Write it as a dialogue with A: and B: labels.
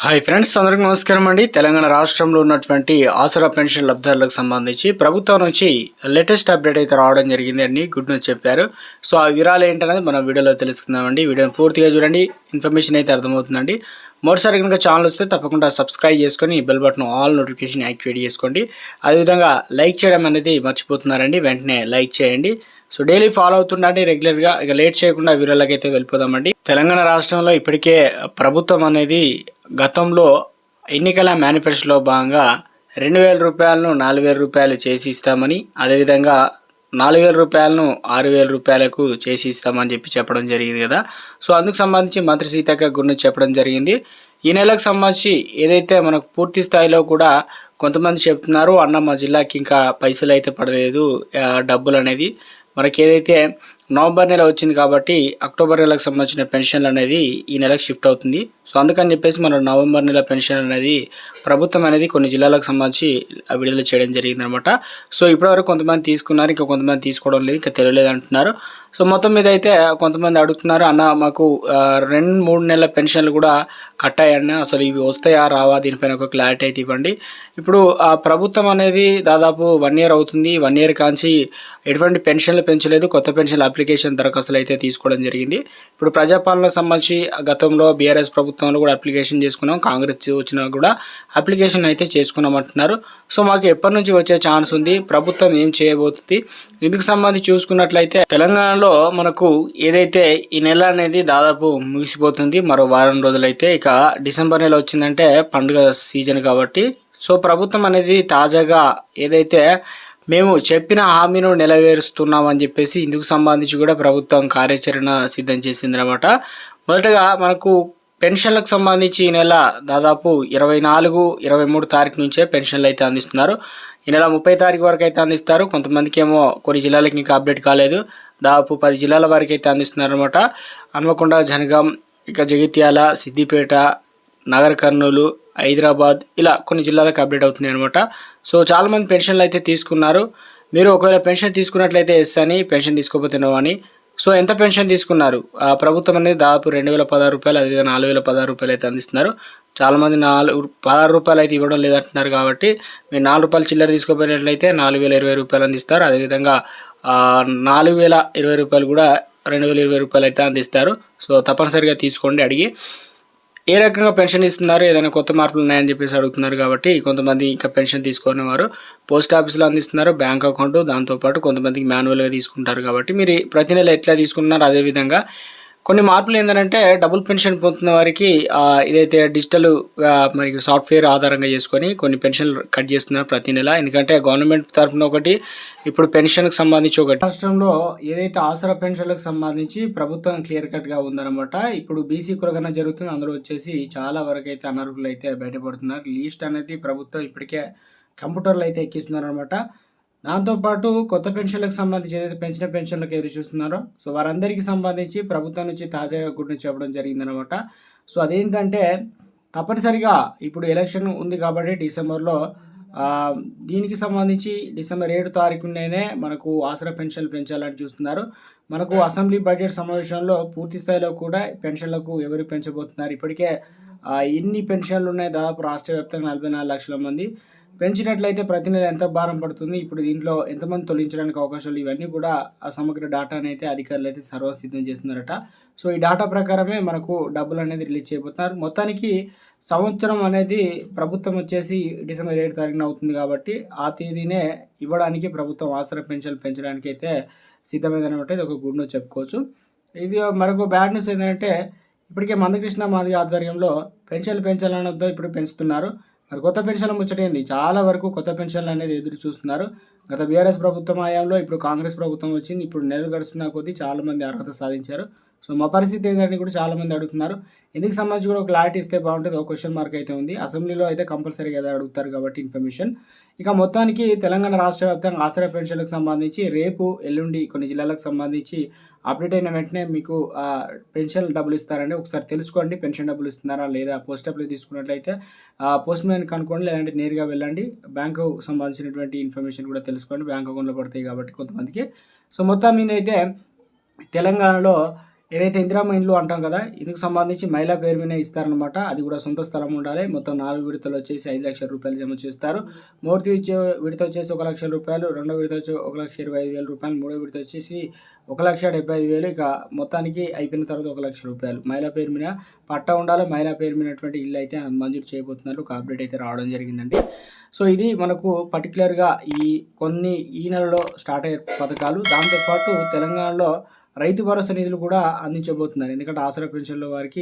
A: Hi friends, అందరికీ నమస్కారం అండి. తెలంగాణ రాష్ట్రంలో ఉన్నటువంటి ఆసరా పెన్షన్ లబ్ధిదారులకు సంబంధించి ప్రభుత్వం నుంచి లేటెస్ట్ అప్డేట్ అయితే రావడం జరిగింది అండి. గుడ్ న్యూస్ చెప్పారు. సో ఆ వివరాలు ఏంటనేది మనం వీడియోలో తెలుసుకుందామండి. వీడియోని పూర్తిగా చూడండి, ఇన్ఫర్మేషన్ అయితే అర్థమవుతుందండి. మరోసారి కనుక ఛానల్ వస్తే తప్పకుండా సబ్స్క్రైబ్ చేసుకొని bell button all notification activate చేసుకోండి. అదేవిధంగా లైక్ చేయడం అనేది మర్చిపోతున్నారండి, వెంటనే లైక్ చేయండి. సో డైలీ ఫాలో అవుతుండండి రెగ్యులర్గా. ఇక లేట్ చేయకుండా వీడియోలోకి అయితే వెళ్ళిపోదామండి. తెలంగాణ రాష్ట్రంలో ఇప్పటికే ప్రభుత్వం అనేది గతంలో ఎన్నికల మేనిఫెస్టోలో భాగంగా 2,000 రూపాయలను 4,000 రూపాయలు చేసి ఇస్తామని, అదేవిధంగా 4,000 రూపాయలను 6,000 రూపాయలకు చేసి ఇస్తామని చెప్పడం జరిగింది కదా. సో అందుకు సంబంధించి మంత్రి సీతక్క గురించి చెప్పడం జరిగింది. ఈ నెలకు సంబంధించి ఏదైతే మనకు పూర్తి స్థాయిలో కూడా కొంతమంది చెప్తున్నారు, అన్న మా జిల్లాకి ఇంకా పైసలు అయితే పడలేదు, డబ్బులు అనేది మనకి ఏదైతే నవంబర్ నెల వచ్చింది కాబట్టి అక్టోబర్ నెలకు సంబంధించిన పెన్షన్లు అనేది ఈ నెలకు షిఫ్ట్ అవుతుంది. సో అందుకని చెప్పేసి మన నవంబర్ నెల పెన్షన్ అనేది ప్రభుత్వం అనేది కొన్ని జిల్లాలకు సంబంధించి విడుదల చేయడం జరిగింది అనమాట. సో ఇప్పటివరకు కొంతమంది తీసుకున్నారు, ఇంకా కొంతమంది తీసుకోవడం లేదు, ఇంకా తెలియలేదు అంటున్నారు. సో మొత్తం మీద అయితే కొంతమంది అడుగుతున్నారు, అన్న మాకు 2-3 నెలల పెన్షన్లు కూడా కట్టాయన్న, అసలు ఇవి వస్తాయా రావా, దీనిపైన ఒక క్లారిటీ అయితే ఇవ్వండి. ఇప్పుడు ప్రభుత్వం అనేది దాదాపు 1 ఇయర్ అవుతుంది. 1 ఇయర్ కాంచి ఎటువంటి పెన్షన్లు పెంచలేదు, కొత్త పెన్షన్ల అప్లికేషన్ దరఖాస్తులు అయితే తీసుకోవడం జరిగింది. ఇప్పుడు ప్రజాపాలనకు సంబంధించి గతంలో బీఆర్ఎస్ ప్రభుత్వంలో కూడా అప్లికేషన్ చేసుకున్నాం, కాంగ్రెస్ వచ్చినా కూడా అప్లికేషన్ అయితే చేసుకున్నామంటున్నారు. సో మాకు ఎప్పటి నుంచి వచ్చే ఛాన్స్ ఉంది, ప్రభుత్వం ఏం చేయబోతుంది, ఇందుకు సంబంధించి చూసుకున్నట్లయితే తెలంగాణలో మనకు ఏదైతే ఈ నెల అనేది దాదాపు ముగిసిపోతుంది. మరో వారం రోజులైతే ఇక డిసెంబర్ నెల వచ్చిందంటే పండుగ సీజన్ కాబట్టి, సో ప్రభుత్వం అనేది తాజాగా ఏదైతే మేము చెప్పిన హామీను నెరవేరుస్తున్నామని చెప్పేసి ఇందుకు సంబంధించి కూడా ప్రభుత్వం కార్యాచరణ సిద్ధం చేసిందనమాట. మొదటగా మనకు పెన్షన్లకు సంబంధించి ఈ నెల దాదాపు 24, 23 తారీఖు నుంచే పెన్షన్లు అయితే అందిస్తున్నారు. ఈ నెల 30 తారీఖు వరకు అయితే అందిస్తారు. కొంతమందికి ఏమో కొన్ని జిల్లాలకి ఇంకా అప్డేట్ కాలేదు, దాదాపు 10 జిల్లాల వరకు అయితే అందిస్తున్నారు అనమాట. హన్మకొండ, జనగాం, ఇక జగిత్యాల, సిద్దిపేట, నగర్ కర్నూలు, హైదరాబాద్, ఇలా కొన్ని జిల్లాలకు అప్డేట్ అవుతుంది అనమాట. సో చాలామంది పెన్షన్లు అయితే తీసుకున్నారు. మీరు ఒకవేళ పెన్షన్ తీసుకున్నట్లయితే ఎస్ అని, పెన్షన్ తీసుకోకపోతే నో అని. సో ఎంత పెన్షన్ తీసుకున్నారు, ప్రభుత్వం అనేది దాదాపు 2,016 రూపాయలు, అదేవిధంగా 4,016 రూపాయలు అయితే అందిస్తున్నారు. చాలామంది 16 రూపాయలు అయితే ఇవ్వడం లేదంటున్నారు కాబట్టి మీరు 4 రూపాయలు చిల్లర తీసుకోపోయినట్లయితే 4,020 రూపాయలు అందిస్తారు. అదేవిధంగా 4,020 రూపాయలు కూడా 2,020 రూపాయలు అయితే అందిస్తారు. సో తప్పనిసరిగా తీసుకోండి అడిగి. ఏ రకంగా పెన్షన్ ఇస్తున్నారు, ఏదైనా కొత్త మార్పులు ఉన్నాయని చెప్పేసి అడుగుతున్నారు కాబట్టి కొంతమంది ఇంకా పెన్షన్ తీసుకునే వారు పోస్ట్ ఆఫీస్లో అందిస్తున్నారు, బ్యాంక్ అకౌంట్, దాంతోపాటు కొంతమందికి మాన్యువల్గా తీసుకుంటారు కాబట్టి మీరు ప్రతి నెల ఎట్లా తీసుకున్నారు. అదేవిధంగా కొన్ని మార్పులు ఏంటంటే డబుల్ పెన్షన్ పొందుతున్న వారికి ఇదైతే డిజిటల్ మరియు సాఫ్ట్వేర్ ఆధారంగా చేసుకొని కొన్ని పెన్షన్లు కట్ చేస్తున్నారు ప్రతి నెల. ఎందుకంటే గవర్నమెంట్ తరఫున ఒకటి, ఇప్పుడు పెన్షన్కి సంబంధించి ఒకటి. రాష్ట్రంలో ఏదైతే ఆసరా పెన్షన్లకు సంబంధించి ప్రభుత్వం క్లియర్ కట్గా ఉందన్నమాట. ఇప్పుడు బీసీ కులగన జరుగుతుంది, అందులో వచ్చేసి చాలా వరకు అయితే అనర్హులు అయితే బయటపడుతున్నారు. లీస్ట్ అనేది ప్రభుత్వం ఇప్పటికే కంప్యూటర్లు అయితే ఎక్కిస్తున్నారు అనమాట. దాంతోపాటు కొత్త పెన్షన్లకు సంబంధించి ఏదైతే పెంచిన పెన్షన్లకు ఎదురు చూస్తున్నారో సో వారందరికీ సంబంధించి ప్రభుత్వం నుంచి తాజాగా గుర్తు చెప్పడం జరిగిందనమాట. సో అదేంటంటే తప్పనిసరిగా ఇప్పుడు ఎలక్షన్ ఉంది కాబట్టి డిసెంబర్లో దీనికి సంబంధించి డిసెంబర్ 7 తారీఖునే మనకు ఆసరా పెన్షన్లు పెంచాలని చూస్తున్నారు. మనకు అసెంబ్లీ బడ్జెట్ సమావేశంలో పూర్తి స్థాయిలో కూడా పెన్షన్లకు ఎవరు పెంచబోతున్నారు, ఇప్పటికే ఎన్ని పెన్షన్లు ఉన్నాయి, దాదాపు రాష్ట్ర వ్యాప్తంగా 44 లక్షల మంది పెంచినట్లయితే ప్రతి నెల ఎంత భారం పడుతుంది, ఇప్పుడు దీంట్లో ఎంతమంది తొలగించడానికి అవకాశాలు, ఇవన్నీ కూడా ఆ సమగ్ర డేటాని అయితే అధికారులు అయితే సర్వసిద్ధం చేస్తున్నారట. సో ఈ డేటా ప్రకారమే మనకు డబ్బులు అనేది రిలీజ్ చేయబోతున్నారు. మొత్తానికి సంవత్సరం అనేది ప్రభుత్వం వచ్చేసి డిసెంబర్ 7 తారీఖున అవుతుంది కాబట్టి ఆ తేదీనే ఇవ్వడానికి ప్రభుత్వం ఆసరా పెన్షన్లు పెంచడానికి అయితే సిద్ధమైందనమాట. ఇది ఒక గుడ్ న్యూస్ చెప్పుకోవచ్చు. ఇది మరొక బ్యాడ్ న్యూస్ ఏంటంటే ఇప్పటికే మందకృష్ణ మాదిగ ఆధ్వర్యంలో పెన్షన్లు పెంచాలనొద్దో ఇప్పుడు పెంచుతున్నారు. మరి కొత్త పెన్షన్ల ముచ్చటేంది, చాలా వరకు కొత్త పెన్షన్లు అనేది ఎదురు చూస్తున్నారు. గత బీఆర్ఎస్ ప్రభుత్వం హయాంలో ఇప్పుడు కాంగ్రెస్ ప్రభుత్వం వచ్చింది, ఇప్పుడు నెలలు గడుస్తున్న కొద్దీ చాలామంది అర్హత సాధించారు. సో మా పరిస్థితి ఏంటంటే కూడా చాలామంది అడుగుతున్నారు. ఇందుకు సంబంధించి కూడా ఒక క్లారిటీ ఇస్తే బాగుంటుంది, ఒక క్వశ్చన్ మార్క్ అయితే ఉంది. అసెంబ్లీలో అయితే కంపల్సరీగా ఏదో అడుగుతారు కాబట్టి ఇన్ఫర్మేషన్. ఇక మొత్తానికి తెలంగాణ రాష్ట్ర వ్యాప్తంగా ఆసరా పెన్షన్లకు సంబంధించి రేపు ఎల్లుండి కొన్ని జిల్లాలకు సంబంధించి అప్డేట్ అయిన వెంటనే మీకు పెన్షన్ డబ్బులు ఇస్తారండి. ఒకసారి తెలుసుకోండి, పెన్షన్ డబ్బులు ఇస్తున్నారా లేదా. పోస్ట్ ఆఫీస్లో తీసుకున్నట్లయితే పోస్ట్ మ్యాన్ కనుక్కోండి, లేదంటే నేరుగా వెళ్ళండి. బ్యాంకు సంబంధించినటువంటి ఇన్ఫర్మేషన్ కూడా తెలుసుకోండి, బ్యాంక్ అకౌంట్లో పడతాయి కాబట్టి కొంతమందికి. సో మొత్తం మీద అయితే తెలంగాణలో ఏదైతే ఇందిరమ్మ ఇండ్లు అంటాం కదా, ఇందుకు సంబంధించి మహిళా పేరు మీద ఇస్తారనమాట. అది కూడా సొంత స్థలం ఉండాలి. మొత్తం 4 విడతలు వచ్చేసి 5 లక్షల రూపాయలు జమ చేస్తారు. మొదటి విడత వచ్చేసి 1 లక్ష రూపాయలు, రెండో విడత వచ్చి 1,25,000 రూపాయలు, మూడో విడత వచ్చేసి 1,75,000. ఇక మొత్తానికి అయిపోయిన తర్వాత 1 లక్ష రూపాయలు. మహిళా పేరు మీద పట్టా ఉండాలి. మహిళా పేరు మీదటువంటి ఇల్లు అయితే మంజూరు చేయబోతున్నారు. ఒక అప్డేట్ అయితే రావడం జరిగిందండి. సో ఇది మనకు పర్టికులర్గా ఈ నెలలో స్టార్ట్ అయ్యే పథకాలు. దాంతోపాటు తెలంగాణలో రైతు భరోసా నిధులు కూడా అందించబోతున్నారు. ఎందుకంటే ఆసరా పెన్షన్ల వారికి